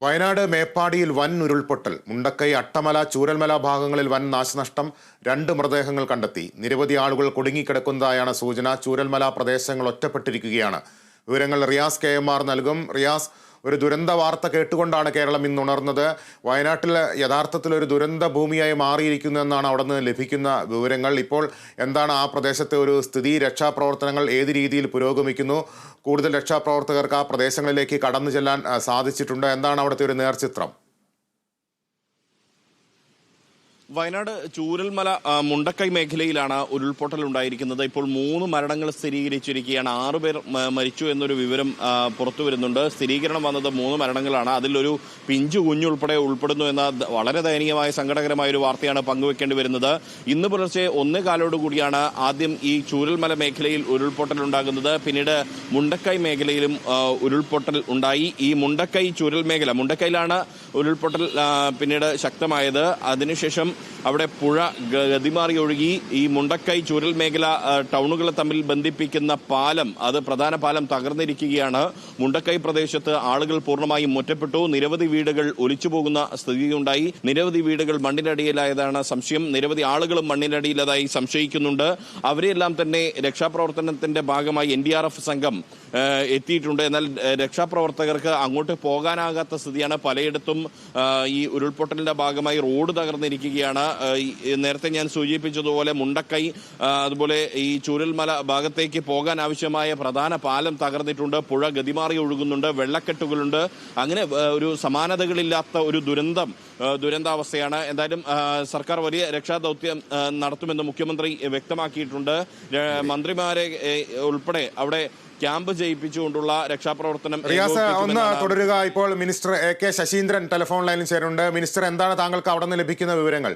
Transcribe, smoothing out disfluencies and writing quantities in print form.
വയനാട് മേപ്പാടിയിൽ വൻ ഉരുൾപൊട്ടൽ. മുണ്ടക്കൈ, അട്ടമല, ചൂരൽമല ഭാഗങ്ങളിൽ വൻ നാശനഷ്ടം. 2 മൃതദേഹങ്ങൾ കണ്ടെത്തി. നിരവധി ആളുകൾ കുടുങ്ങിക്കിടക്കുന്നതായാണ് സൂചന. ചൂരൽമല പ്രദേശങ്ങൾ ഒറ്റപ്പെട്ടിരിക്കുകയാണ്. വിവരങ്ങൾ റിയാസ് KMR നൽകും. റിയാസ്, ഒരു ദുരന്ത വാർത്ത കേട്ടുകൊണ്ടാണ് കേരളം ഇന്ന് ഉണർന്നത്. വയനാട്ടിൽ യഥാർത്ഥത്തിൽ ഒരു ദുരന്ത ഭൂമിയായി മാറിയിരിക്കുന്നു എന്നാണ് അവിടെ നിന്ന് ലഭിക്കുന്ന വിവരങ്ങൾ. ഇപ്പോൾ എന്താണ് ആ പ്രദേശത്തെ ഒരു സ്ഥിതി? രക്ഷാപ്രവർത്തനങ്ങൾ ഏത് രീതിയിൽ പുരോഗമിക്കുന്നു? കൂടുതൽ രക്ഷാപ്രവർത്തകർക്ക് ആ പ്രദേശങ്ങളിലേക്ക് കടന്നു ചെല്ലാൻ സാധിച്ചിട്ടുണ്ട്? എന്താണ് അവിടുത്തെ ഒരു നേർചിത്രം? വയനാട് ചൂരൽമല മുണ്ടക്കൈ മേഖലയിലാണ് ഉരുൾപൊട്ടൽ ഉണ്ടായിരിക്കുന്നത്. ഇപ്പോൾ 3 മരണങ്ങൾ സ്ഥിരീകരിച്ചിരിക്കുകയാണ്. 6 പേർ മരിച്ചു എന്നൊരു വിവരം പുറത്തു വരുന്നുണ്ട്. സ്ഥിരീകരണം വന്നത് 3 മരണങ്ങളാണ്. അതിലൊരു പിഞ്ചു കുഞ്ഞുൾപ്പെടെ ഉൾപ്പെടുന്നു എന്ന വളരെ ദയനീയമായ സങ്കടകരമായ ഒരു വാർത്തയാണ് പങ്കുവെക്കേണ്ടി വരുന്നത്. ഇന്ന് പുലർച്ചെ 1:15 കൂടിയാണ് ആദ്യം ഈ ചൂരൽമല മേഖലയിൽ ഉരുൾപൊട്ടൽ ഉണ്ടാകുന്നത്. പിന്നീട് മുണ്ടക്കൈ മേഖലയിലും ഉരുൾപൊട്ടൽ ഉണ്ടായി. ഈ മുണ്ടക്കൈ ചൂരൽ മേഖല, മുണ്ടക്കൈയിലാണ് ഉരുൾപൊട്ടൽ പിന്നീട് ശക്തമായത്. അതിനുശേഷം അവിടെ പുഴ ഗതിമാറി ഒഴുകി ഈ മുണ്ടക്കൈ ചൂരൽ മേഖല ടൗണുകളെ തമ്മിൽ ബന്ധിപ്പിക്കുന്ന പാലം, അത് പ്രധാന പാലം തകർന്നിരിക്കുകയാണ്. മുണ്ടക്കൈ പ്രദേശത്ത് ആളുകൾ പൂർണ്ണമായും ഒറ്റപ്പെട്ടു. നിരവധി വീടുകൾ ഒലിച്ചുപോകുന്ന സ്ഥിതിയുണ്ടായി. നിരവധി വീടുകൾ മണ്ണിനടിയിലായതാണ് സംശയം. നിരവധി ആളുകളും മണ്ണിനടിയിലായി സംശയിക്കുന്നുണ്ട്. അവരെല്ലാം തന്നെ രക്ഷാപ്രവർത്തനത്തിന്റെ ഭാഗമായി NDRF സംഘം എത്തിയിട്ടുണ്ട്. എന്നാൽ രക്ഷാപ്രവർത്തകർക്ക് അങ്ങോട്ട് പോകാനാകാത്ത സ്ഥിതിയാണ്. പലയിടത്തും ഈ ഉരുൾപൊട്ടലിന്റെ ഭാഗമായി റോഡ് തകർന്നിരിക്കുകയാണ്. നേരത്തെ ഞാൻ സൂചിപ്പിച്ചതുപോലെ മുണ്ടക്കൈ, അതുപോലെ ഈ ചൂരൽമല ഭാഗത്തേക്ക് പോകാൻ ആവശ്യമായ പ്രധാന പാലം തകർന്നിട്ടുണ്ട്. പുഴ ഗതിമാറി ഒഴുകുന്നുണ്ട്, വെള്ളക്കെട്ടുകളുണ്ട്. അങ്ങനെ ഒരു സമാനതകളില്ലാത്ത ഒരു ദുരന്താവസ്ഥയാണ്. എന്തായാലും സർക്കാർ വലിയ രക്ഷാദൗത്യം നടത്തുമെന്ന് മുഖ്യമന്ത്രി വ്യക്തമാക്കിയിട്ടുണ്ട്. മന്ത്രിമാരെ ഉൾപ്പെടെ അവിടെ ക്യാമ്പ് ചെയ്യിപ്പിച്ചുകൊണ്ടുള്ള രക്ഷാപ്രവർത്തനം. ഒന്ന് തുടരുക. ഇപ്പോൾ മിനിസ്റ്റർ AK ശശീന്ദ്രൻ ടെലിഫോൺ ലൈനിൽ ചേരുന്നുണ്ട്. മിനിസ്റ്റർ, എന്താണ് താങ്കൾക്ക് അവിടെ നിന്ന് ലഭിക്കുന്ന വിവരങ്ങൾ?